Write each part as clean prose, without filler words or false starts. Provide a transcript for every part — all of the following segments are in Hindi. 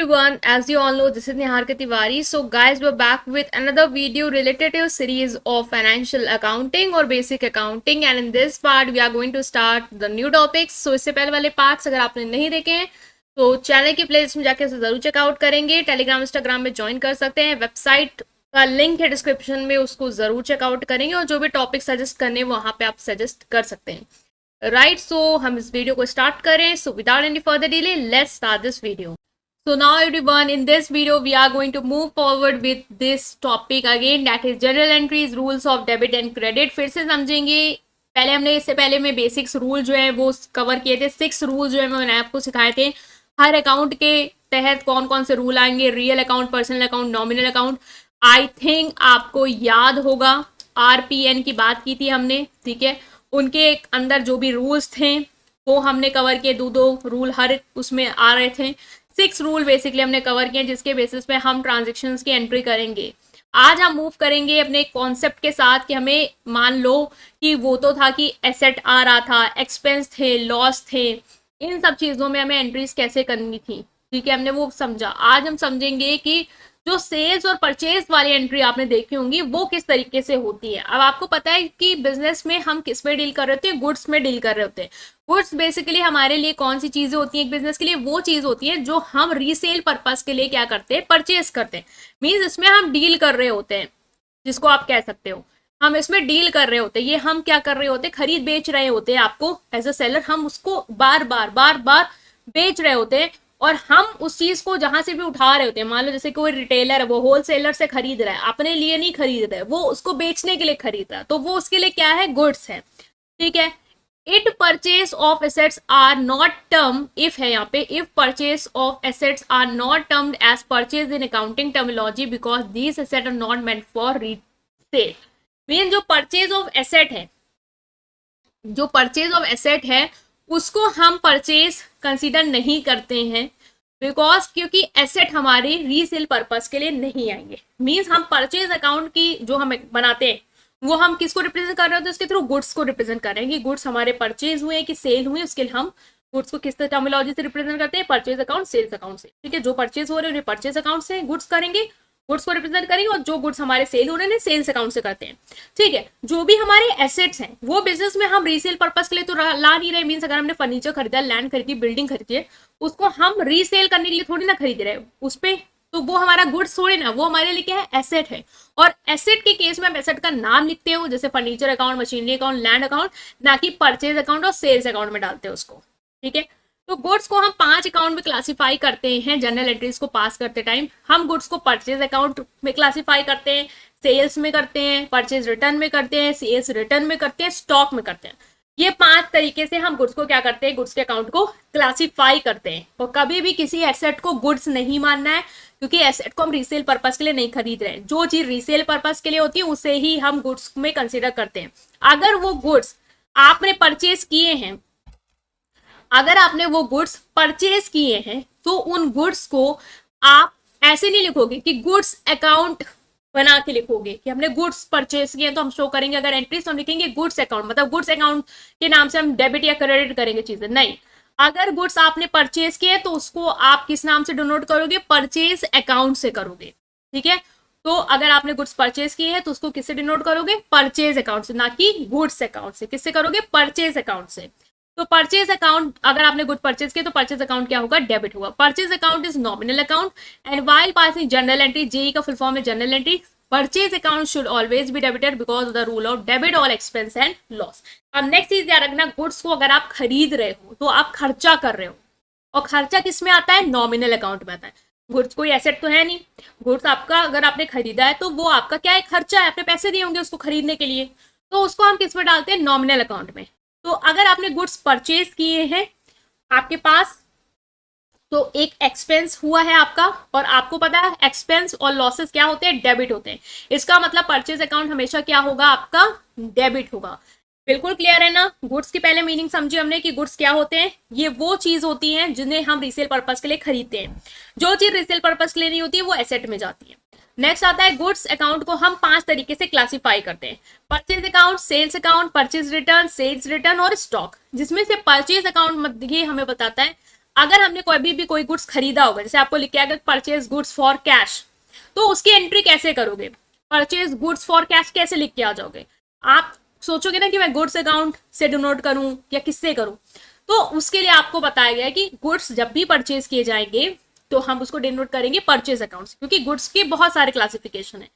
everyone, as you all know, this is Niharika Tiwari. So guys, we're back with another video related to a series of financial accounting or basic accounting, and in this part we are going to start the new topics. So इससे पहले वाले पार्ट्स अगर आपने नहीं देखे हैं तो चैनल की प्लेलिस्ट में जाके उसे जरूर चेकआउट करेंगे। टेलीग्राम इंस्टाग्राम में ज्वाइन कर सकते हैं, वेबसाइट का लिंक है डिस्क्रिप्शन में, उसको जरूर चेकआउट करेंगे और जो भी टॉपिक सजेस्ट करने वहां पे आप सजेस्ट कर सकते हैं। राइट, सो हम इस वीडियो को स्टार्ट करें। So without any further delay, let's start this video. So now everyone, in this video we are going to move forward with this topic again, that is general entries, rules of debit and credit। फिर से समझेंगे। पहले हमने इससे पहले में बेसिक्स रूल जो है वो कवर किए थे। 6 रूल जो है मैंने आपको सिखाए थे। हर अकाउंट के तहत कौन कौन से रूल आएंगे, real account, personal account, nominal account. I think आपको याद होगा, RPN की बात की थी हमने, ठीक है। उनके अंदर जो भी रूल्स थे वो हमने कवर किए। दो रूल हर उसमें आ रहे थे। 6 रूल बेसिकली हमने कवर किए, जिसके बेसिस पे हम ट्रांजेक्शन्स की एंट्री करेंगे। आज हम मूव करेंगे अपने कॉन्सेप्ट के साथ कि हमें मान लो कि वो तो था कि एसेट आ रहा था, एक्सपेंस थे, लॉस थे, इन सब चीज़ों में हमें एंट्रीज कैसे करनी थी, ठीक है, हमने वो समझा। आज हम समझेंगे कि जो सेल्स और परचेज वाली एंट्री आपने देखी होंगी वो किस तरीके से होती है। अब आपको पता है कि बिजनेस में हम किस में डील कर रहे होते हैं, गुड्स में डील कर रहे होते हैं। गुड्स बेसिकली हमारे लिए कौन सी चीजें होती हैं एक बिजनेस के लिए, वो चीज होती है जो हम रीसेल पर्पस के लिए क्या करते हैं, परचेज करते हैं। मीन्स इसमें हम डील कर रहे होते हैं, जिसको आप कह सकते हो हम इसमें डील कर रहे होते हैं। ये हम क्या कर रहे होते हैं, खरीद बेच रहे होते हैं। आपको एज अ सेलर हम उसको बार बार बेच रहे होते हैं और हम उस चीज को जहां से भी उठा रहे होते हैं। मान लो जैसे कोई रिटेलर है, वो होलसेलर से खरीद रहा है, अपने लिए नहीं खरीद रहा है, वो उसको बेचने के लिए खरीद रहा है, तो वो उसके लिए क्या है, गुड्स है, ठीक है। It purchase of assets are not term, if है यहाँ पे, if purchase of assets are not termed as purchase in accounting terminology because these asset are not meant for resale. Mean जो परचेज ऑफ एसेट है, जो परचेज ऑफ एसेट है उसको हम परचेज कंसीडर नहीं करते हैं, बिकॉज क्योंकि एसेट हमारे रीसेल पर्पस के लिए नहीं आएंगे। मीन्स हम परचेज अकाउंट की जो हम बनाते हैं वो हम किसको रिप्रेजेंट कर रहे होते हैं, उसके थ्रू गुड्स को रिप्रेजेंट कर रहे हैं कि गुड्स हमारे परचेज हुए कि सेल हुए। उसके लिए हम गुड्स को किस टर्मिनोलॉजी से रिप्रेजेंट करते हैं, परचेज अकाउंट, सेल्स अकाउंट से, ठीक है। जो परचेज हो रहे हैं उन्हें परचेज अकाउंट से गुड्स करेंगे, गुड्स को रिप्रेजेंट करेंगे, और जो गुड्स हमारे सेल हो रहे हैं सेल्स अकाउंट से करते हैं, ठीक है। जो भी हमारे एसेट्स हैं वो बिजनेस में हम रीसेल पर्पस के लिए तो ला नहीं रहे। मीन्स अगर हमने फर्नीचर खरीदा, लैंड खरीदी, बिल्डिंग खरीदी है, उसको हम रीसेल करने के लिए थोड़ी ना खरीद रहे उस पे, तो वो हमारा गुड्स थोड़ी ना, वो हमारे लिए क्या है, एसेट है। और एसेट के केस में हम एसेट का नाम लिखते हो, जैसे furniture account, machinery account, land account, ना कि परचेज अकाउंट और सेल्स अकाउंट में डालते हैं उसको, ठीक है। तो गुड्स को हम 5 अकाउंट में क्लासिफाई करते हैं जनरल एंट्रीज को पास करते टाइम। हम गुड्स को परचेज अकाउंट में क्लासिफाई करते हैं, सेल्स में करते हैं, परचेज रिटर्न में करते हैं, सेल्स रिटर्न में करते हैं, स्टॉक में करते हैं। ये 5 तरीके से हम गुड्स को क्या करते हैं, गुड्स के अकाउंट को क्लासिफाई करते हैं। और कभी भी किसी एसेट को गुड्स नहीं मानना है, क्योंकि एसेट को हम रीसेल पर्पस के लिए नहीं खरीद रहे हैं। जो चीज रीसेल पर्पस के लिए होती है उसे ही हम गुड्स में कंसिडर करते हैं। अगर वो गुड्स आपने परचेज किए हैं, अगर आपने वो गुड्स परचेज किए हैं, तो उन गुड्स को आप ऐसे नहीं लिखोगे कि गुड्स अकाउंट बना के लिखोगे कि हमने गुड्स परचेज किए तो हम शो करेंगे। अगर एंट्रीज तो हम लिखेंगे गुड्स अकाउंट, मतलब गुड्स अकाउंट के नाम से हम डेबिट या क्रेडिट करेंगे चीजें, नहीं। अगर गुड्स आपने परचेज किए तो उसको आप किस नाम से डिनोट करोगे, परचेज अकाउंट से करोगे, ठीक है। तो अगर आपने गुड्स परचेज किए हैं तो उसको किससे डिनोट करोगे, परचेज अकाउंट से, ना कि गुड्स अकाउंट से। किससे करोगे, परचेज अकाउंट से। तो परचेज अकाउंट, अगर आपने गुड परचेज किया तो परचेज अकाउंट क्या होगा, डेबिट होगा। Purchase account is nominal account and while passing journal entry, JE का फुल फॉर्म है journal entry, purchase account should always be debited because of the rule of debit all expense and loss. अब नेक्स्ट चीज याद रखना, गुड्स को अगर आप खरीद रहे हो तो आप खर्चा कर रहे हो, और खर्चा किस में आता है, नॉमिनल अकाउंट में आता है। गुड्स कोई एसेट तो है नहीं, गुड्स आपका अगर आपने खरीदा है तो वो आपका क्या है, खर्चा है, आपने पैसे दिए होंगे उसको खरीदने के लिए, तो उसको हम किस में डालते हैं, नॉमिनल अकाउंट में। तो अगर आपने गुड्स परचेज किए हैं आपके पास, तो एक एक्सपेंस हुआ है आपका, और आपको पता है एक्सपेंस और लॉसेस क्या होते हैं, डेबिट होते हैं। इसका मतलब परचेज अकाउंट हमेशा क्या होगा, आपका डेबिट होगा। बिल्कुल क्लियर है ना। गुड्स की पहले मीनिंग समझी हमने कि गुड्स क्या होते हैं, ये वो चीज होती हैं जिन्हें हम रीसेल पर्पस के लिए खरीदते हैं। जो चीज रीसेल पर्पस के लिए नहीं होती है वो एसेट में जाती है। नेक्स्ट आता है गुड्स अकाउंट को हम 5 तरीके से क्लासिफाई करते हैं, purchase account, sales account, purchase return, sales return और स्टॉक। जिसमें से परचेज अकाउंट ये हमें बताता है अगर हमने कोई गुड्स खरीदा होगा, जैसे आपको लिख के आएगा परचेज गुड्स फॉर कैश, तो उसकी एंट्री कैसे करोगे? परचेज गुड्स फॉर कैश कैसे लिख के आ जाओगे? आप सोचोगे ना कि मैं गुड्स अकाउंट से डिनोट करूं या किससे करूं, तो उसके लिए आपको बताया गया है कि गुड्स जब भी परचेज किए जाएंगे तो हम उसको डिनोट करेंगे परचेज अकाउंट से, क्योंकि गुड्स के बहुत सारे क्लासिफिकेशन है।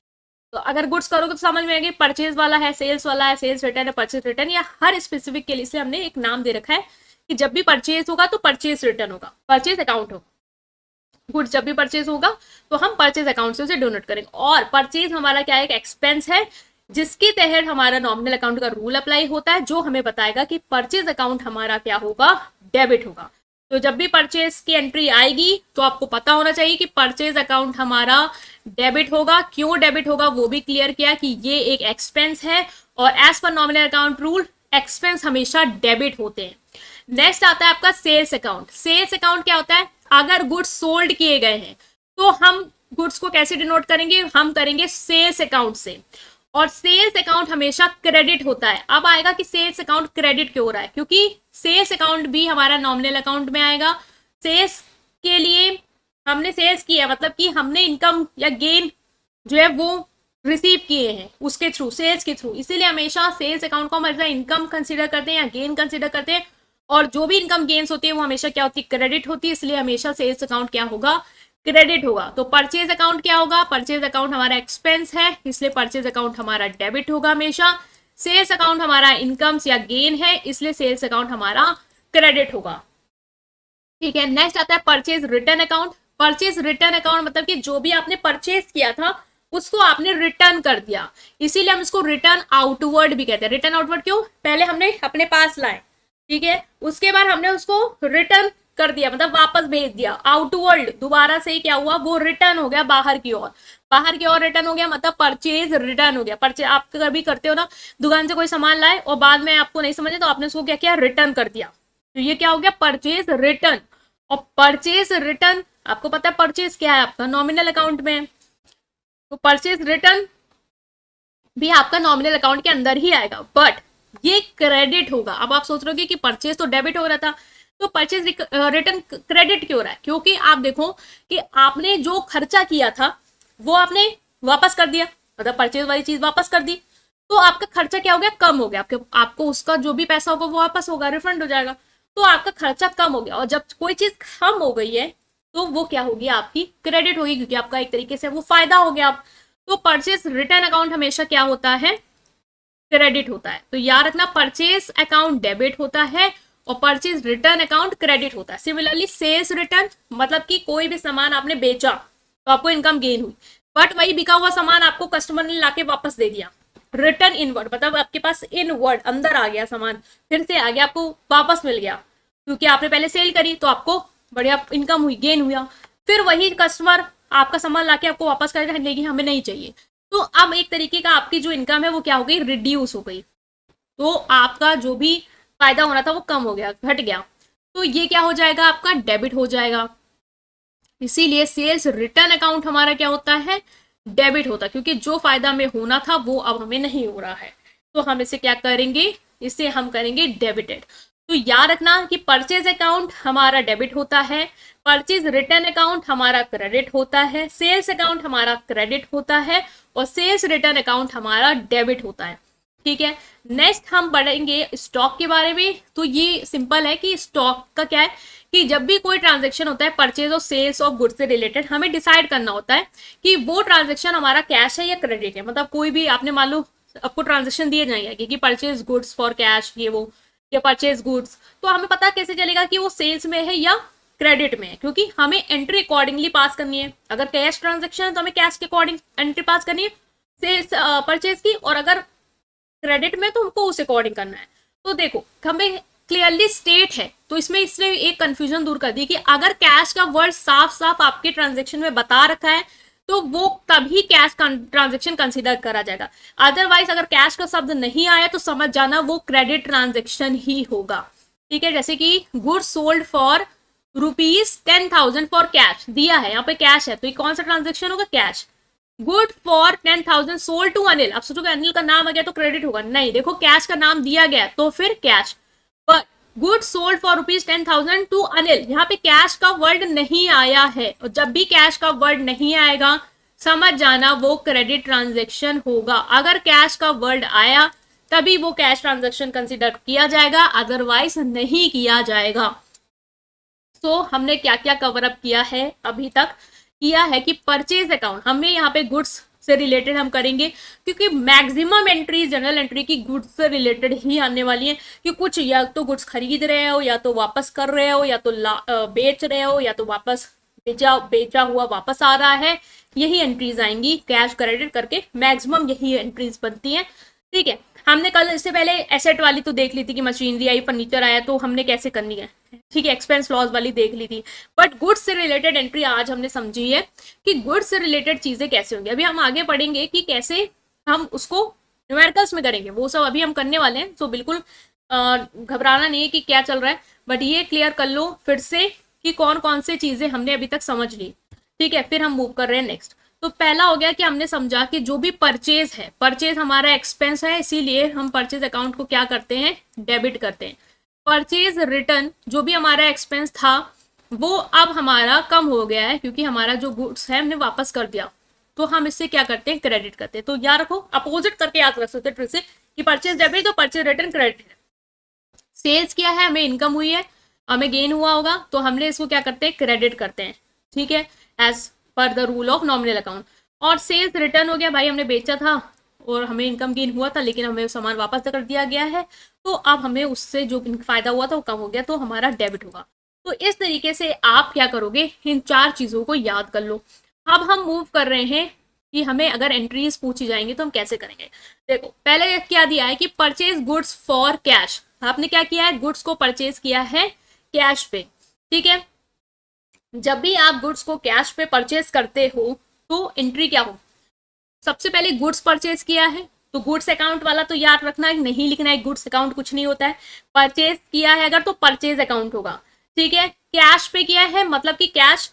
तो अगर गुड्स करोगे तो समझ में आएगी, परचेज वाला है, सेल्स वाला है, सेल्स रिटर्न है, परचेज रिटर्न, या हर स्पेसिफिक के लिए इसलिए हमने एक नाम दे रखा है कि जब भी परचेज होगा तो परचेज रिटर्न होगा, परचेज अकाउंट होगा। गुड्स जब भी परचेज होगा तो हम परचेज अकाउंट से उसे डोनेट करेंगे। और परचेज हमारा क्या है, एक एक्सपेंस है जिसके तहत हमारा नॉमिनल अकाउंट का रूल अप्लाई होता है, जो हमें बताएगा कि परचेज अकाउंट हमारा क्या होगा, डेबिट होगा। तो जब भी परचेज की एंट्री आएगी तो आपको पता होना चाहिए कि परचेज अकाउंट हमारा डेबिट होगा। क्यों डेबिट होगा वो भी क्लियर किया कि ये एक एक्सपेंस है और as per nominal account rule expense हमेशा डेबिट होते हैं। नेक्स्ट आता है आपका सेल्स अकाउंट। सेल्स अकाउंट क्या होता है? अगर गुड्स सोल्ड किए गए हैं तो हम गुड्स को कैसे डिनोट करेंगे? हम करेंगे सेल्स अकाउंट से, और सेल्स अकाउंट हमेशा क्रेडिट होता है। अब आएगा कि सेल्स अकाउंट क्रेडिट क्यों हो रहा है? क्योंकि सेल्स अकाउंट भी हमारा नॉमिनल अकाउंट में आएगा। सेल्स के लिए हमने सेल्स किया, मतलब कि हमने इनकम या गेन जो है वो रिसीव किए हैं उसके थ्रू, सेल्स के थ्रू, इसीलिए हमेशा सेल्स अकाउंट को हमेशा इनकम कंसिडर करते हैं या गेन कंसिडर करते हैं। और जो भी इनकम गेन्स होती है वो हमेशा क्या होती है? क्रेडिट होती है, इसलिए हमेशा सेल्स अकाउंट क्या होगा? क्रेडिट होगा। तो परचेज अकाउंट क्या होगा? परचेज अकाउंट हमारा एक्सपेंस है, इसलिए परचेज अकाउंट हमारा डेबिट होगा हमेशा। सेल्स अकाउंट हमारा इनकम्स या गेन है, इसलिए सेल्स अकाउंट हमारा क्रेडिट होगा। ठीक है, नेक्स्ट आता है purchase return account. Purchase return account मतलब कि जो भी आपने परचेज किया था उसको आपने रिटर्न कर दिया, इसीलिए हम इसको रिटर्न आउटवर्ड भी कहते हैं। रिटर्न आउटवर्ड क्यों? पहले हमने अपने पास लाए, ठीक है, उसके बाद हमने उसको रिटर्न कर दिया, मतलब वापस भेज दिया। आउटवर्ड दोबारा से ही क्या हुआ? वो रिटर्न हो गया बाहर की ओर, बाहर की ओर रिटर्न हो गया, मतलब परचेज रिटर्न हो गया। परचेज आप कभी करते हो ना, दुकान से कोई सामान लाए और बाद में आपको नहीं समझे तो आपने उसको क्या किया? रिटर्न कर दिया, तो ये क्या हो गया? Purchase return. और परचेज रिटर्न आपको पता है परचेज क्या है आपका? नॉमिनल अकाउंट में, तो परचेज रिटर्न भी आपका नॉमिनल अकाउंट के अंदर ही आएगा, बट ये क्रेडिट होगा। अब आप सोच रहे हो कि परचेज तो डेबिट हो रहा था, तो परचेज रिटर्न क्रेडिट क्यों हो रहा है? क्योंकि आप देखो कि आपने जो खर्चा किया था वो आपने वापस कर दिया, मतलब परचेज वाली चीज वापस कर दी, तो आपका खर्चा क्या हो गया? कम हो गया। आपको उसका जो भी पैसा होगा वो वापस होगा, रिफंड हो जाएगा, तो आपका खर्चा कम हो गया। और जब कोई चीज कम हो गई है तो वो क्या होगी? आपकी क्रेडिट होगी, क्योंकि आपका एक तरीके से वो फायदा हो गया। आप तो परचेज रिटर्न अकाउंट हमेशा क्या होता है? क्रेडिट होता है। तो याद रखना, परचेज अकाउंट डेबिट होता है और परचेज रिटर्न अकाउंट क्रेडिट होता है। सिमिलरली सेल्स रिटर्न मतलब कि कोई भी सामान आपने बेचा तो आपको इनकम गेन हुई, बट वही बिका हुआ सामान आपको कस्टमर ने लाके वापस दे दिया। रिटर्न इनवर्ड मतलब आपके पास इनवर्ड अंदर आ गया सामान, फिर से आ गया, आपको वापस मिल गया, क्योंकि आपने पहले सेल करी तो आपको बढ़िया इनकम हुई, गेन हुआ। फिर वही कस्टमर आपका सामान लाके आपको वापस करेगा, लेकिन हमें नहीं चाहिए, तो अब एक तरीके का आपकी जो इनकम है वो क्या हो गई? रिड्यूस हो गई। तो आपका जो भी फायदा होना था वो कम हो गया, घट गया, तो ये क्या हो जाएगा? आपका डेबिट हो जाएगा। इसीलिए सेल्स रिटर्न अकाउंट हमारा क्या होता है? डेबिट होता है, क्योंकि जो फायदा हमें होना था वो अब हमें नहीं हो रहा है, तो हम इसे क्या करेंगे? इसे हम करेंगे डेबिटेड। तो याद रखना कि परचेज अकाउंट हमारा डेबिट होता है, परचेज रिटर्न अकाउंट हमारा क्रेडिट होता है, सेल्स अकाउंट हमारा क्रेडिट होता है और सेल्स रिटर्न अकाउंट हमारा डेबिट होता है। ठीक है, नेक्स्ट हम बढ़ेंगे स्टॉक के बारे में। तो ये सिंपल है कि स्टॉक का क्या है कि जब भी कोई ट्रांजेक्शन होता है परचेज और सेल्स ऑफ गुड्स से रिलेटेड, हमें डिसाइड करना होता है कि वो ट्रांजेक्शन हमारा कैश है या क्रेडिट है। मतलब कोई भी आपने मान लो आपको ट्रांजेक्शन दिए जाएंगे कि परचेज गुड्स फॉर कैश, ये वो, या परचेज गुड्स, तो हमें पता कैसे चलेगा कि वो सेल्स में है या क्रेडिट में है? क्योंकि हमें एंट्री अकॉर्डिंगली पास करनी है। अगर कैश ट्रांजेक्शन है तो हमें कैश के अकॉर्डिंग एंट्री पास करनी है सेल्स परचेज की, और अगर क्रेडिट में तो हमको उस अकॉर्डिंग करना है। तो देखो हमें क्लियरली स्टेट है, तो इसमें इसने एक कंफ्यूजन दूर कर दी कि अगर कैश का वर्ड साफ साफ आपके ट्रांजेक्शन में बता रखा है तो वो तभी कैश ट्रांजेक्शन कंसीडर करा जाएगा। अदरवाइज अगर कैश का शब्द नहीं आया तो समझ जाना वो क्रेडिट ट्रांजेक्शन ही होगा। ठीक है, जैसे कि goods sold for ₹10,000 for cash दिया है, यहाँ पे कैश है, तो ये कौन सा ट्रांजेक्शन होगा? Cash. Good for 10,000 sold to Anil, आप सोचोगे अनिल का नाम आ गया तो क्रेडिट होगा, नहीं, देखो कैश का नाम दिया गया तो फिर कैश। पर good sold for ₹10,000 to Anil, यहाँ पे कैश का वर्ड नहीं आया है, और जब भी कैश का वर्ड नहीं आएगा समझ जाना वो क्रेडिट ट्रांजेक्शन होगा। अगर कैश का वर्ड आया तभी वो कैश ट्रांजेक्शन कंसिडर किया जाएगा, अदरवाइज नहीं किया जाएगा। तो हमने क्या क्या कवर अप किया है अभी तक, किया है कि परचेज अकाउंट हमें यहाँ पे गुड्स से रिलेटेड हम करेंगे, क्योंकि मैक्सिमम एंट्री जनरल एंट्री की गुड्स से रिलेटेड ही आने वाली है, कि कुछ या तो गुड्स खरीद रहे हो, या तो वापस कर रहे हो, या तो बेच रहे हो, या तो वापस बेचा हुआ वापस आ रहा है, यही एंट्रीज आएंगी कैश क्रेडिट करके, मैक्सिमम यही एंट्रीज बनती हैं। ठीक है, हमने कल इससे पहले एसेट वाली तो देख ली थी कि मशीनरी आई, फर्नीचर आया, तो हमने कैसे करनी है, ठीक है, एक्सपेंस लॉस वाली देख ली थी। बट गुड्स से रिलेटेड एंट्री आज हमने समझी है कि गुड्स से रिलेटेड चीजें कैसे होंगी। अभी हम आगे पढ़ेंगे कि कैसे हम उसको न्यूमेरिकल्स में करेंगे, वो सब अभी हम करने वाले हैं। तो बिल्कुल घबराना नहीं है कि क्या चल रहा है, बट ये क्लियर कर लो फिर से कि कौन कौन से चीजें हमने अभी तक समझ ली। ठीक है, फिर हम मूव कर रहे हैं नेक्स्ट। तो पहला हो गया कि हमने समझा कि जो भी परचेज है, परचेज हमारा एक्सपेंस है, इसीलिए हम परचेज अकाउंट को क्या करते हैं, डेबिट करते हैं। परचेज रिटर्न जो भी हमारा एक्सपेंस था वो अब हमारा कम हो गया है, क्योंकि हमारा जो गुड्स है हमने वापस कर दिया, तो हम इससे क्या करते हैं, क्रेडिट करते हैं। तो याद रखो, अपोजिट करके याद रख सकते हैं ट्रिक से कि परचेज डेबिट तो परचेज रिटर्न क्रेडिट है। सेल्स किया है, हमें इनकम हुई है, हमें गेन हुआ होगा, तो हमने इसको क्या करते हैं, क्रेडिट करते हैं। ठीक है, as per the rule of nominal account. और सेल्स रिटर्न हो गया, भाई हमने बेचा था और हमें इनकम गेन हुआ था, लेकिन हमें सामान वापस कर दिया गया है, तो अब हमें उससे जो फायदा हुआ था वो कम हो गया, तो हमारा डेबिट होगा। तो इस तरीके से आप क्या करोगे, इन चार चीजों को याद कर लो। अब हम मूव कर रहे हैं कि हमें अगर एंट्रीज पूछी जाएंगी तो हम कैसे करेंगे। देखो, पहले क्या दिया है कि परचेज गुड्स फॉर कैश। आपने क्या किया है, गुड्स को परचेज किया है कैश पे। ठीक है, जब भी आप गुड्स को कैश पे परचेज करते हो तो एंट्री क्या हो, सबसे पहले गुड्स परचेज किया है तो गुड्स अकाउंट वाला तो याद रखना है, नहीं लिखना है गुड्स अकाउंट, कुछ नहीं होता है। परचेज किया है अगर तो परचेज अकाउंट होगा। ठीक है, कैश पे किया है मतलब कि कैश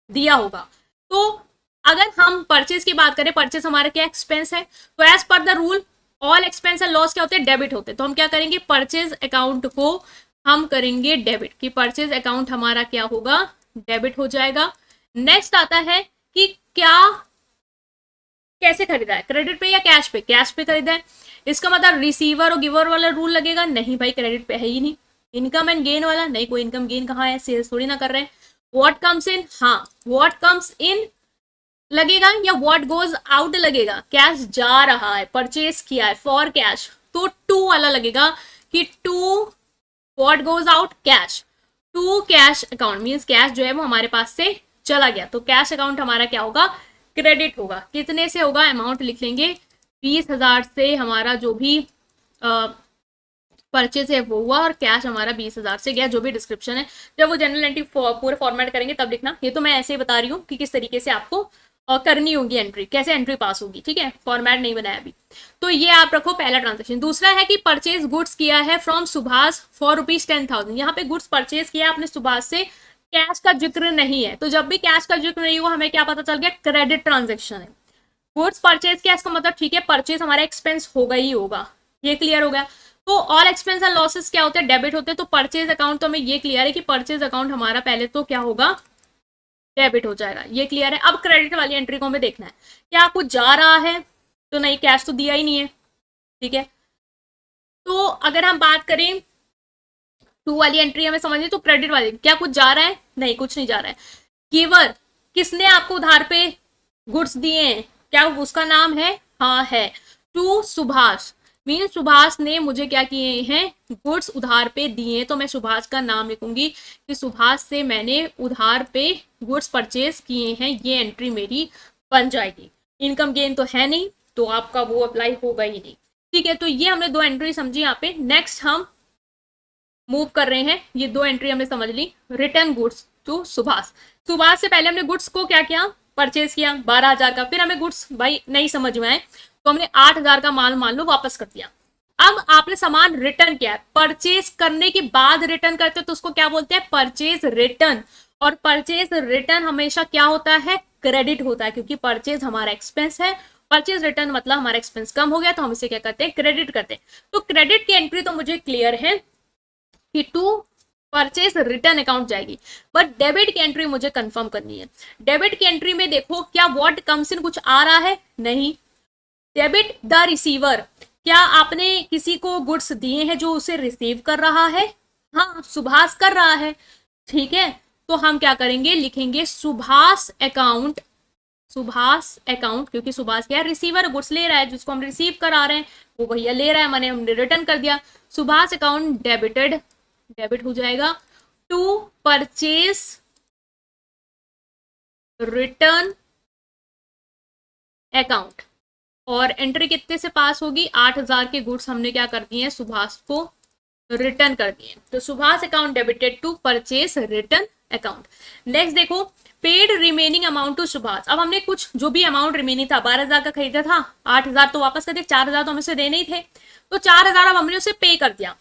दिया होगा। तो अगर हम परचेज की बात करें, परचेज हमारा क्या एक्सपेंस है, तो as per the rule all expense and loss क्या होते हैं, डेबिट होते हैं। तो हम क्या करेंगे, परचेज अकाउंट को हम करेंगे डेबिट, कि परचेज अकाउंट हमारा क्या होगा, डेबिट हो जाएगा। नेक्स्ट आता है कि क्या कैसे खरीदा है, क्रेडिट पे या कैश पे, कैश पे खरीदा है, इसका मतलब रिसीवर और गिवर वाला रूल लगेगा, नहीं भाई क्रेडिट पे है ही नहीं। इनकम एंड गेन वाला, नहीं, कोई इनकम गेन कहाँ है, सेल्स थोड़ी ना कर रहे हैं। व्हाट कम्स इन, हाँ व्हाट कम्स इन लगेगा या व्हाट गोज आउट लगेगा, कैश जा रहा है, परचेज किया है फॉर कैश, तो टू वाला लगेगा कि to what goes out cash, to cash account means cash जो है वो हमारे पास से चला गया, तो कैश अकाउंट हमारा क्या होगा, क्रेडिट होगा। कितने से होगा, अमाउंट लिख लेंगे, 20,000 से हमारा जो भी परचेज है वो हुआ, और कैश हमारा 20,000 से गया, जो भी डिस्क्रिप्शन है। जब वो जनरल एंट्री पूरे फॉर्मेट करेंगे तब लिखना, ये तो मैं ऐसे ही बता रही हूँ कि किस तरीके से आपको करनी होगी एंट्री, कैसे एंट्री पास होगी। ठीक है, फॉर्मेट नहीं बनाया अभी, तो ये आप रखो पहला ट्रांजेक्शन। दूसरा है कि परचेज गुड्स किया है फ्रॉम सुभाष फॉर ₹10,000, यहाँ पे गुड्स परचेज किया आपने सुभाष से, कैश का जिक्र नहीं है, तो जब भी कैश का जिक्र नहीं हुआ हमें क्या पता चल गया, क्रेडिट ट्रांजेक्शन है। गुड्स परचेज किया इसका मतलब ठीक है परचेज हमारा एक्सपेंस होगा ही होगा, ये क्लियर हो गया। तो ऑल एक्सपेंस एंड लॉसेस क्या होते हैं, डेबिट होते हैं। तो परचेज अकाउंट तो हमें ये क्लियर है कि परचेज अकाउंट हमारा पहले तो क्या होगा, डेबिट हो जाएगा, ये क्लियर है। अब क्रेडिट वाली एंट्री को हमें देखना है, क्या कुछ जा रहा है, तो नहीं, कैश तो दिया ही नहीं है। ठीक है, तो अगर हम बात करें टू वाली एंट्री हमें समझनी, तो क्रेडिट वाली क्या कुछ जा रहा है, नहीं कुछ नहीं जा रहा है। गिवर, किसने आपको उधार पे गुड्स दिए हैं, क्या उसका नाम है, हाँ है, टू सुभाष मीन सुभाष ने मुझे क्या किए हैं, गुड्स उधार पे दिए, तो मैं सुभाष का नाम लिखूंगी कि सुभाष से मैंने उधार पे गुड्स परचेज किए हैं, ये एंट्री मेरी बन जाएगी। इनकम गेन तो है नहीं, तो आपका वो अप्लाई होगा ही नहीं। ठीक है, तो ये हमने दो एंट्री समझी यहाँ पे। नेक्स्ट हम मूव कर रहे हैं, ये दो एंट्री हमने समझ ली, return goods to Subhash. Subhash से पहले हमने गुड्स को क्या किया, परचेज किया 12,000 का, फिर हमें गुड्स भाई नहीं समझ में आए तो हमने 8,000 का माल मान लो वापस कर दिया। अब आपने सामान रिटर्न किया है, परचेज करने के बाद रिटर्न करते तो उसको क्या बोलते हैं, परचेज रिटर्न। और परचेज रिटर्न हमेशा क्या होता है, क्रेडिट होता है, क्योंकि परचेज हमारा एक्सपेंस है, परचेज रिटर्न मतलब हमारा एक्सपेंस कम हो गया, तो हम इसे क्या करते हैं, क्रेडिट करते हैं। तो क्रेडिट की एंट्री तो मुझे क्लियर है कि टू परचेज रिटर्न अकाउंट जाएगी, बट डेबिट की एंट्री मुझे कंफर्म करनी है। डेबिट की एंट्री में देखो क्या व्हाट कम्स इन कुछ आ रहा है, नहीं। डेबिट द रिसीवर, क्या आपने किसी को गुड्स दिए हैं जो उसे रिसीव कर रहा है, हाँ सुभाष कर रहा है, ठीक है। तो हम क्या करेंगे, लिखेंगे सुभाष अकाउंट, सुभाष अकाउंट, क्योंकि सुभाष क्या है, रिसीवर, गुड्स ले रहा है, जिसको हम रिसीव करा रहे हैं वो भैया ले रहा है, मैंने हमने रिटर्न कर दिया। सुभाष अकाउंट डेबिटेड, डेबिट हो जाएगा टू परचेज रिटर्न अकाउंट, और एंट्री कितने से पास होगी, 8,000 के गुड्स हमने क्या कर दिए हैं, सुभाष को रिटर्न कर दिए। तो Subhash account debited to purchase return account. Next देखो, paid remaining amount to Subhash. अब हमने कुछ जो भी अमाउंट रिमेनिंग था, 12,000 का खरीदा था, 8,000 तो वापस कर दिया, 4,000 तो हमें उसे देने ही थे, तो 4,000 अब हमने उसे पे कर दिया।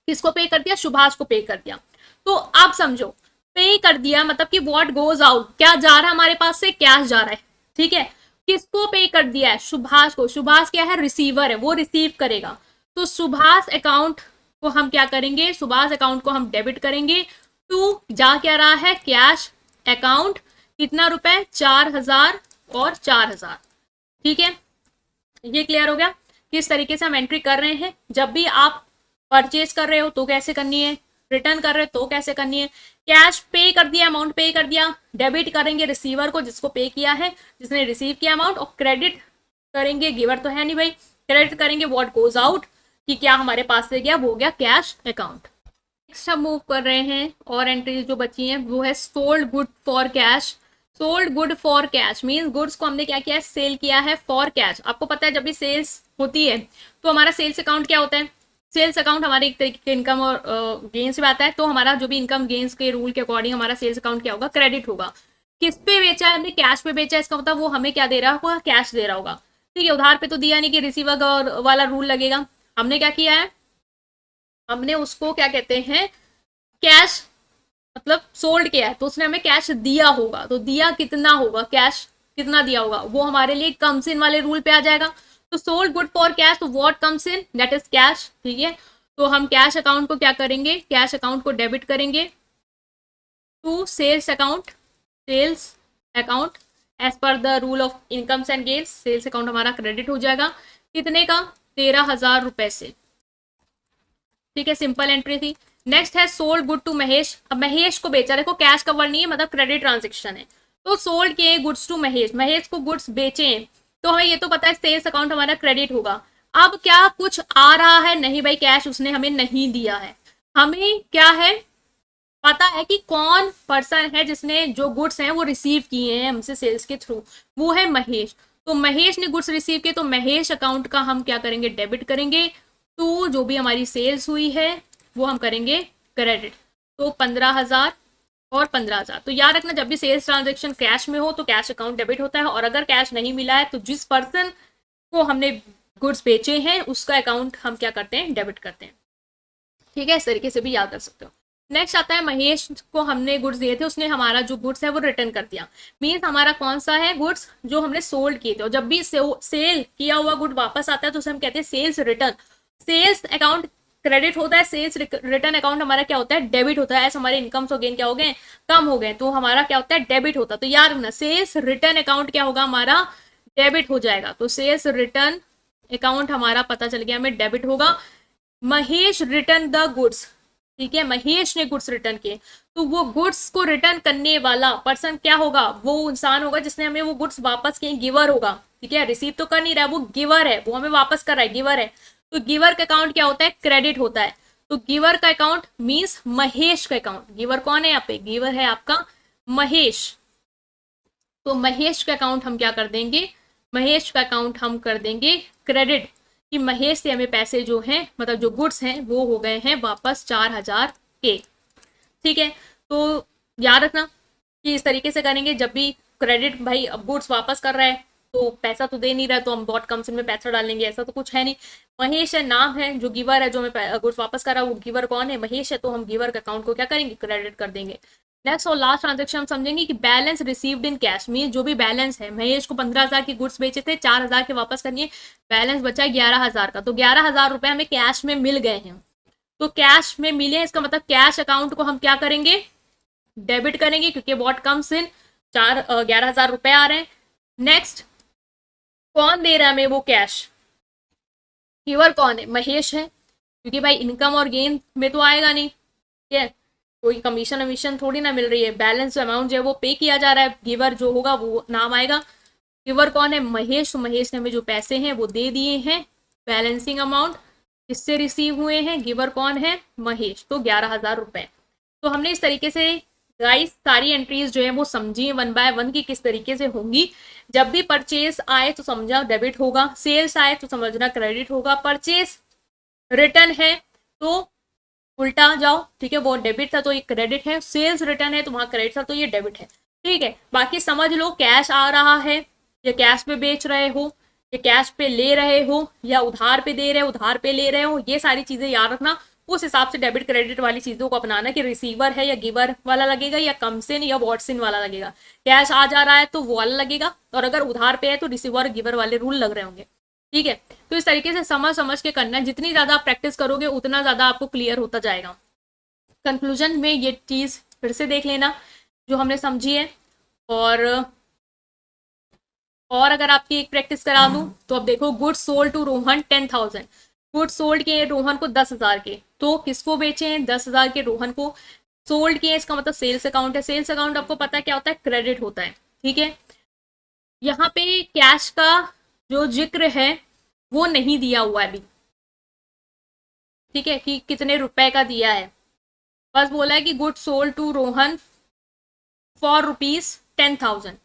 किसको पे कर दिया, सुभाष को पे कर दिया। तो अब समझो पे कर दिया मतलब कि व्हाट गोज आउट, क्या जा रहा है हमारे पास से, कैश जा रहा है, ठीक है। किसको पे कर दिया है, सुभाष को। सुभाष क्या है, रिसीवर है, वो रिसीव करेगा। तो सुभाष अकाउंट को हम क्या करेंगे, सुभाष अकाउंट को हम डेबिट करेंगे टू, जा क्या रहा है, कैश अकाउंट, कितना रुपए, 4,000 और 4,000, ठीक है। ये क्लियर हो गया किस तरीके से हम एंट्री कर रहे हैं। जब भी आप परचेज कर रहे हो तो कैसे करनी है, रिटर्न कर रहे हो तो कैसे करनी है। कैश पे कर दिया, अमाउंट पे कर दिया, डेबिट करेंगे रिसीवर को जिसको पे किया है, जिसने रिसीव किया अमाउंट, और क्रेडिट करेंगे, गिवर तो है नहीं भाई, क्रेडिट करेंगे व्हाट गोज आउट, कि क्या हमारे पास से गया, वो गया कैश अकाउंट। नेक्स्ट हम मूव कर रहे हैं, और एंट्री जो बची है वो है sold good for cash. Sold good for cash means goods को हमने क्या किया है, सेल किया है फॉर कैश। आपको पता है जब भी सेल्स होती है तो हमारा सेल्स अकाउंट क्या होता है, सेल्स अकाउंट हमारे एक तरीके के इनकम और गेन्स में आता है। तो हमारा जो भी इनकम गेन्स के रूल के अकॉर्डिंग हमारा सेल्स अकाउंट क्या होगा, क्रेडिट होगा। किस पे बेचा है हमने, कैश पे बेचा है, इसका मतलब वो हमें क्या दे रहा होगा, कैश दे रहा होगा, ठीक है। उधार पे तो दिया नहीं कि रिसीवर वाला रूल लगेगा। हमने क्या किया है, हमने उसको क्या कहते हैं, कैश मतलब सोल्ड किया है, तो उसने हमें कैश दिया होगा। तो दिया कितना होगा, कैश कितना दिया होगा, वो हमारे लिए कम्स इन वाले रूल पे आ जाएगा। तो सोल्ड गुड फॉर कैश, तो what comes in that is cash, ठीक है। तो हम कैश अकाउंट को क्या करेंगे, कैश अकाउंट को डेबिट करेंगे to sales account, sales account as per the rule of incomes and gains. Sales account हमारा क्रेडिट हो जाएगा, कितने का, 13,000 रुपए से, ठीक है। सिंपल एंट्री थी। नेक्स्ट है सोल्ड गुड टू महेश। अब महेश को बेचा, देखो कैश का वर्ड नहीं है, मतलब क्रेडिट ट्रांजेक्शन है। तो सोल्ड किए गुड्स टू महेश, महेश को गुड्स बेचे, तो हमें ये तो पता है सेल्स अकाउंट हमारा क्रेडिट होगा। अब क्या कुछ आ रहा है, नहीं भाई, कैश उसने हमें नहीं दिया है। हमें क्या है, पता है कि कौन पर्सन है जिसने जो गुड्स हैं वो रिसीव किए हैं हमसे सेल्स के थ्रू, वो है महेश। तो महेश ने गुड्स रिसीव किए, तो महेश अकाउंट का हम क्या करेंगे, डेबिट करेंगे टू जो भी हमारी सेल्स हुई है वो हम करेंगे क्रेडिट। तो 15,000 और 15,000। तो याद रखना जब भी सेल्स ट्रांजेक्शन कैश में हो तो कैश अकाउंट डेबिट होता है, और अगर कैश नहीं मिला है तो जिस पर्सन को हमने गुड्स बेचे हैं उसका अकाउंट हम क्या करते हैं, डेबिट करते हैं, ठीक है। इस तरीके से भी याद रख सकते हो। नेक्स्ट आता है महेश को हमने गुड्स दिए थे, उसने हमारा जो गुड्स है वो रिटर्न कर दिया। मीन्स हमारा कौन सा है, गुड्स जो हमने सोल्ड किए थे। और जब भी सेल किया हुआ गुड वापस आता है तो उसे हम कहते हैं sales return. Sales account credit होता है, सेल्स रिटर्न अकाउंट हमारा क्या होता है, डेबिट होता है। ऐसे हमारे इनकम्स और गेन क्या हो गए, कम हो गए, तो हमारा क्या होता है, डेबिट होता है। तो यार ना सेल्स रिटर्न अकाउंट क्या होगा, हमारा डेबिट हो जाएगा। तो सेल्स रिटर्न अकाउंट हमारा पता चल गया हमें डेबिट होगा। महेश रिटर्न द गुड्स, ठीक है, महेश ने गुड्स रिटर्न किए, तो वो गुड्स को रिटर्न करने वाला पर्सन क्या होगा, वो इंसान होगा जिसने हमें वो गुड्स वापस किए, गिवर होगा, ठीक है। रिसीव तो कर नहीं रहा है, वो गिवर है, वो हमें वापस कर रहा है, गिवर है। तो गिवर का अकाउंट क्या होता है, क्रेडिट होता है। तो गिवर का अकाउंट मींस महेश का अकाउंट। गिवर कौन है यहाँ पे, गिवर है आपका महेश। तो महेश का अकाउंट हम क्या कर देंगे, महेश का अकाउंट हम कर देंगे क्रेडिट, कि महेश से हमें पैसे जो हैं मतलब जो गुड्स हैं वो हो गए हैं वापस 4,000 के, ठीक है। तो याद रखना कि इस तरीके से करेंगे। जब भी क्रेडिट, भाई अब गुड्स वापस कर रहा है तो पैसा तो दे नहीं रहा है, तो हम बॉट कम्स में पैसा डालेंगे, ऐसा तो कुछ है नहीं। महेश है नाम है, जो गिवर है जो हमें गुड्स वापस कर रहा है वो गिवर कौन है, महेश है। तो हम गिवर के अकाउंट को क्या करेंगे, क्रेडिट कर देंगे। नेक्स्ट और लास्ट ट्रांजेक्शन हम समझेंगे कि balance received in cash. Mean जो भी बैलेंस है, महेश को 15,000 की गुड्स बेचे थे, 4,000 के वापस करनी है, बैलेंस बचा है 11,000 का। तो 11,000 रुपए हमें कैश में मिल गए हैं। तो कैश में मिले, इसका मतलब कैश अकाउंट को हम क्या करेंगे, डेबिट करेंगे, क्योंकि व्हाट कम्स इन 11,000 रुपए आ रहे हैं। नेक्स्ट, कौन दे रहा है हमें वो कैश, गिवर कौन है, महेश है, क्योंकि भाई इनकम और गेन में तो आएगा नहीं, ठीक है, कोई कमीशन वमीशन थोड़ी ना मिल रही है, बैलेंस अमाउंट जो है वो पे किया जा रहा है, गिवर जो होगा वो नाम आएगा। गिवर कौन है, महेश, तो महेश ने हमें जो पैसे हैं वो दे दिए हैं, बैलेंसिंग अमाउंट किससे रिसीव हुए हैं, गिवर कौन है, महेश, तो 11,000 रुपए। तो हमने इस तरीके से गाइस सारी एंट्रीज जो है वो समझी 1 बाय 1 की किस तरीके से होंगी। जब भी परचेस आए तो समझा डेबिट होगा, सेल्स आए तो समझना क्रेडिट होगा, परचेस रिटर्न है तो उल्टा जाओ, ठीक है, वो डेबिट था तो ये क्रेडिट है, सेल्स रिटर्न है तो वहां क्रेडिट था तो ये डेबिट है, ठीक है। बाकी समझ लो, कैश आ रहा है या कैश पे बेच रहे हो या कैश पे ले रहे हो या उधार पे दे रहे हो, उधार पे ले रहे हो, ये सारी चीजें याद रखना। उस हिसाब से डेबिट क्रेडिट वाली चीजों को अपनाना कि रिसीवर है या गिवर वाला लगेगा या कमसिन या वॉटसिन वाला लगेगा। कैश आ जा रहा है तो वो वाला लगेगा, और अगर उधार पे है तो रिसीवर गिवर वाले रूल लग रहे होंगे, ठीक है। तो इस तरीके से समझ समझ के करना है, जितनी ज्यादा आप प्रैक्टिस करोगे उतना ज्यादा आपको क्लियर होता जाएगा। कंक्लूजन में ये चीज फिर से देख लेना जो हमने समझी है, और अगर आपकी एक प्रैक्टिस करा दूं तो अब देखो, goods sold to Rohan 10,000, goods sold किए रोहन को 10,000 के, तो किसको बेचे हैं, 10,000 के रोहन को सोल्ड किए, इसका मतलब सेल्स अकाउंट है। सेल्स अकाउंट आपको पता है क्या होता है, क्रेडिट होता है, ठीक है। यहाँ पे कैश का जो जिक्र है वो नहीं दिया हुआ है अभी, ठीक है, कि कितने रुपए का दिया है, बस बोला है कि good sold to Rohan for ₹10,000।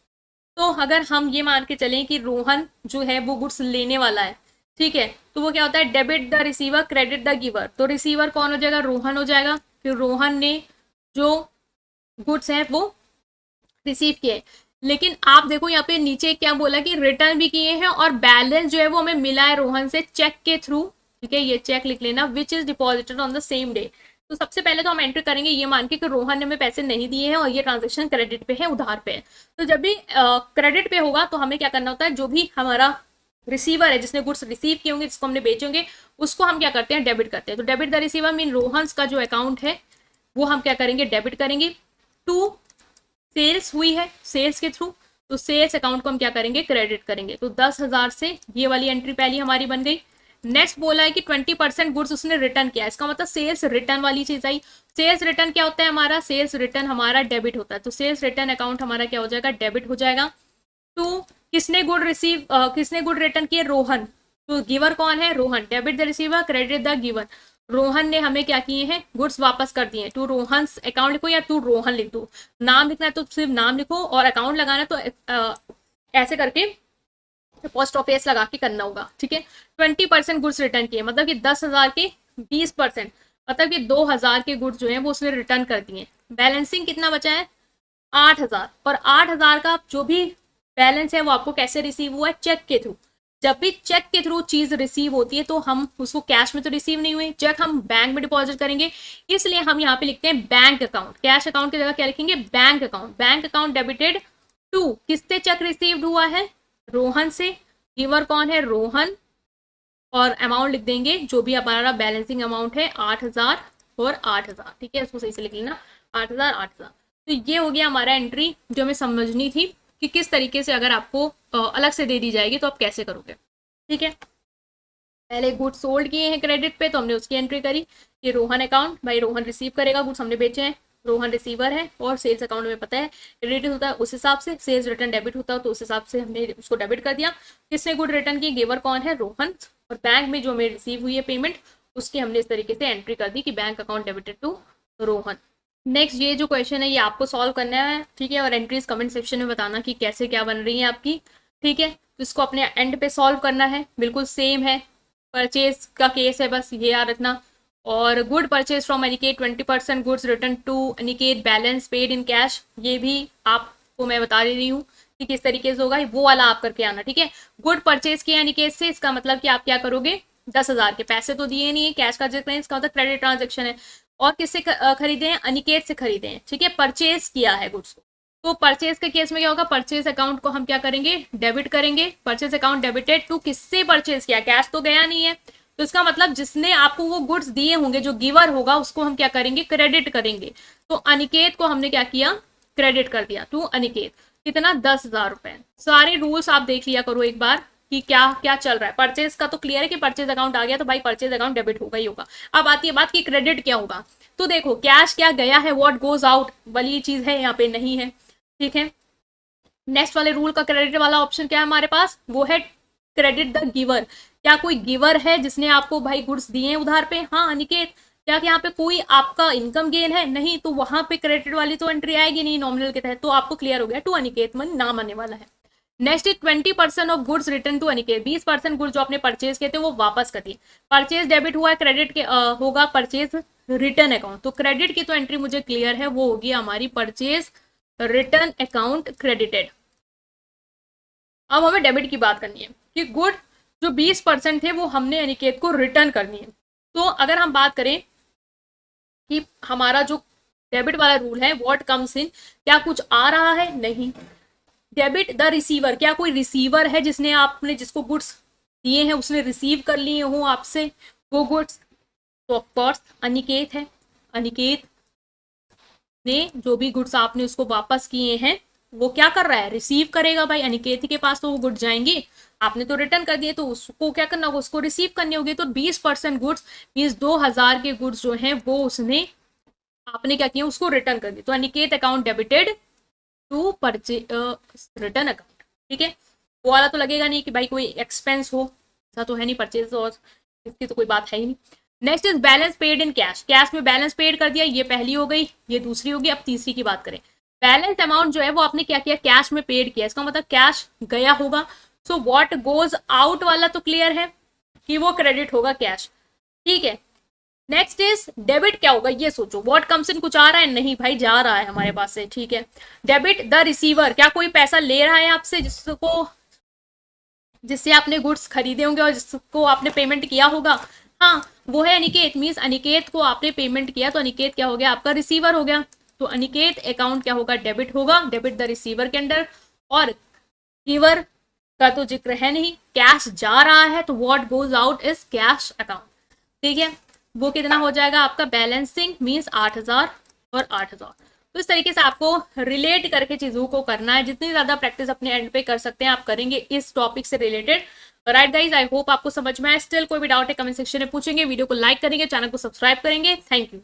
तो अगर हम ये मान के चलें कि रोहन जो है वो गुड्स लेने वाला है, ठीक है, तो वो क्या होता है, debit the receiver credit the giver, तो रिसीवर कौन हो जाएगा, रोहन हो जाएगा, कि रोहन ने जो गुड्स हैं वो रिसीव किए। लेकिन आप देखो यहाँ पे नीचे क्या बोला कि रिटर्न भी किए हैं और बैलेंस जो है वो हमें मिला है रोहन से चेक के थ्रू, ठीक है, ये चेक लिख लेना, which is deposited on the same day. तो सबसे पहले तो हम एंटर करेंगे ये मान के कि रोहन ने हमें पैसे नहीं दिए हैं और ये ट्रांजेक्शन क्रेडिट पे है, उधार पे है। तो जब भी क्रेडिट पे होगा तो हमें क्या करना होता है, जो भी हमारा रिसीवर है जिसने गुड्स रिसीव किए होंगे, जिसको हमने बेचे होंगे, उसको हम क्या करते हैं, डेबिट करते हैं। तो debit the receiver mean Rohan का जो अकाउंट है वो हम क्या करेंगे, डेबिट करेंगे। टू सेल्स हुई है सेल्स के थ्रू, तो सेल्स अकाउंट को हम क्या करेंगे, क्रेडिट करेंगे। तो 10,000 से ये वाली एंट्री पहली हमारी बन गई। नेक्स्ट बोला है कि 20% गुड्स उसने रिटर्न किया, इसका मतलब सेल्स रिटर्न वाली चीज आई। सेल्स रिटर्न क्या होता है हमारा, सेल्स रिटर्न हमारा डेबिट होता है, तो सेल्स रिटर्न अकाउंट हमारा क्या हो जाएगा, डेबिट हो जाएगा। टू किसने गुड रिटर्न किए, रोहन, तो गिवर कौन है, Rohan, debit the receiver credit the giver, Rohan ने हमें क्या किए हैं, गुड्स वापस कर दिए। टू रोहन अकाउंट लिखो या टू रोहन लिख दो, नाम लिखना है तो सिर्फ नाम लिखो, और अकाउंट लगाना है तो ऐसे करके पोस्ट ऑफिस लगा के करना होगा, ठीक है। 20% गुड्स रिटर्न किए, मतलब कि 10,000 के 20%, मतलब कि 2,000 के गुड्स जो है वो उसने रिटर्न कर दिए। बैलेंसिंग कितना बचा है, 8,000, और 8,000 का जो भी बैलेंस है वो आपको कैसे रिसीव हुआ है, चेक के थ्रू। जब भी चेक के थ्रू चीज रिसीव होती है तो हम उसको कैश में तो रिसीव नहीं हुई, चेक हम बैंक में डिपॉजिट करेंगे, इसलिए हम यहाँ पे लिखते हैं बैंक अकाउंट। कैश अकाउंट की जगह क्या लिखेंगे, bank account. Bank account debited to, किससे चेक रिसीव्ड हुआ है, रोहन से, गिवर कौन है, रोहन, और अमाउंट लिख देंगे जो भी हमारा बैलेंसिंग अमाउंट है 8,000 और 8,000, ठीक है, इसको सही से लिख लेना, 8,000 8,000। तो ये हो गया हमारा एंट्री जो हमें समझनी थी कि किस तरीके से अगर आपको अलग से दे दी जाएगी तो आप कैसे करोगे, ठीक है। पहले गुड्स सोल्ड किए हैं क्रेडिट पे तो हमने उसकी एंट्री करी, ये रोहन अकाउंट, भाई रोहन रिसीव करेगा, गुड्स हमने बेचे हैं, रोहन रिसीवर है, और सेल्स अकाउंट में पता है क्रेडिट होता है, उस हिसाब से सेल्स रिटर्न डेबिट होता है तो उस हिसाब से हमने उसको डेबिट कर दिया। किसने गुड रिटर्न की, गिवर कौन है, रोहन, और बैंक में जो हमें रिसीव हुई है पेमेंट उसकी हमने इस तरीके से एंट्री कर दी कि bank account debited to Rohan. Next ये जो क्वेश्चन है ये आपको सॉल्व करना है, ठीक है, और एंट्रीज कमेंट सेक्शन में बताना कि कैसे क्या बन रही है आपकी, ठीक है। तो इसको अपने एंड पे सॉल्व करना है, बिल्कुल सेम है, परचेज का केस है, बस ये याद रखना। और good purchase from Aniket 20% goods return to Aniket balance paid in cash, ये भी आपको मैं बता रही हूँ कि किस तरीके से होगा, वो वाला आप करके आना, ठीक है। गुड परचेज किया अनिकेत से, इसका मतलब कि आप क्या करोगे, 10,000 के पैसे तो दिए नहीं है, कैश का जिक्र है, इसका मतलब क्रेडिट ट्रांजेक्शन है, और किससे खरीदे हैं, अनिकेत से खरीदे हैं, ठीक है, परचेज किया है गुड्स को। तो परचेज के केस में क्या होगा, परचेज अकाउंट को हम क्या करेंगे, डेबिट करेंगे। परचेज अकाउंट डेबिटेड टू, किससे परचेज किया, कैश तो गया नहीं है, तो इसका मतलब जिसने आपको वो गुड्स दिए होंगे, जो गिवर होगा, उसको हम क्या करेंगे, क्रेडिट करेंगे। तो अनिकेत को हमने क्या किया, क्रेडिट कर दिया टू अनिकेत। कितना, 10,000 रुपए। सारे रूल्स आप देख लिया करो एक बार कि क्या क्या चल रहा है। परचेज का तो क्लियर है कि परचेज अकाउंट आ गया तो भाई परचेज अकाउंट डेबिट होगा ही होगा। अब आती है बात कि क्रेडिट क्या होगा। तो देखो कैश क्या गया है, व्हाट गोज आउट वाली चीज है, यहाँ पे नहीं है, ठीक है। नेक्स्ट वाले रूल का क्रेडिट वाला ऑप्शन क्या है हमारे पास, वो है क्रेडिट द गिवर। क्या कोई गिवर है जिसने आपको भाई गुड्स दिए हैं उधार पे, हाँ अनिकेत। क्या यहाँ पे कोई आपका इनकम गेन है, नहीं, तो वहां पे क्रेडिट वाली तो एंट्री आएगी नहीं नॉमिनल के तहत। तो आपको क्लियर हो गया टू अनिकेत मन नाम आने वाला है। Next is 20% of goods return to Aniket. 20% goods जो आपने परचेज किए थे वो वापस कर दिए। परचेज डेबिट हुआ है, क्रेडिट के होगा परचेज रिटर्न अकाउंट। तो क्रेडिट की तो एंट्री मुझे क्लियर है, वो होगी हमारी परचेज रिटर्न अकाउंट क्रेडिटेड। अब हमें डेबिट की बात करनी है कि गुड जो 20% थे वो हमने अनिकेत को रिटर्न करनी है। तो अगर हम बात करें कि हमारा जो डेबिट वाला रूल है, व्हाट कम्स इन, क्या कुछ आ रहा है, नहीं। डेबिट द रिसीवर, क्या कोई रिसीवर है जिसने आपने जिसको गुड्स दिए हैं उसने रिसीव कर लिए हो आपसे वो गुड्स, तो ऑफकोर्स अनिकेत है। अनिकेत ने जो भी गुड्स आपने उसको वापस किए हैं वो क्या कर रहा है, रिसीव करेगा भाई। अनिकेत ही के पास तो वो गुड्स जाएंगे, आपने तो रिटर्न कर दिए तो उसको क्या करना होगा, उसको रिसीव करनी होगी। तो 20% गुड्स मीन्स 2,000 के गुड्स जो हैं वो उसने आपने क्या किया, उसको रिटर्न कर दिया। तो Aniket account debited to purchase return account, ठीक है। वो वाला तो लगेगा नहीं कि भाई कोई एक्सपेंस हो, ऐसा तो है नहीं, परचेज और इसकी तो कोई बात है ही नहीं। Next is balance paid in cash. Cash में बैलेंस पेड कर दिया, ये पहली हो गई, ये दूसरी होगी। अब तीसरी की बात करें, बैलेंस अमाउंट जो है वो आपने क्या किया, कैश में पेड किया, इसका मतलब कैश गया होगा। सो व्हाट गोज आउट वाला तो क्लियर है कि वो क्रेडिट होगा कैश, ठीक है। नेक्स्ट इज डेबिट क्या होगा, ये सोचो। व्हाट कम्स इन, कुछ आ रहा है, नहीं भाई जा रहा है हमारे पास से, ठीक है। डेबिट द रिसीवर, क्या कोई पैसा ले रहा है आपसे जिससे आपने गुड्स खरीदे होंगे और जिसको आपने पेमेंट किया होगा, हाँ वो है अनिकेत। मीन्स अनिकेत को आपने पेमेंट किया तो अनिकेत क्या हो गया, आपका रिसीवर हो गया। तो अनिकेत अकाउंट क्या होगा, डेबिट होगा, डेबिट द रिसीवर के अंडर। और गिवर का तो जिक्र है नहीं, कैश जा रहा है तो what goes out is cash account, ठीक है। वो कितना हो जाएगा आपका, बैलेंसिंग मीन्स 8,000 और 8,000। तो इस तरीके से आपको रिलेट करके चीजों को करना है। जितनी ज्यादा प्रैक्टिस अपने एंड पे कर सकते हैं आप करेंगे इस टॉपिक से related. Right guys, I hope आपको समझ में आए। स्टिल कोई भी डाउट है कमेंट सेक्शन में पूछेंगे, वीडियो को लाइक करेंगे, चैनल को सब्सक्राइब करेंगे। Thank you.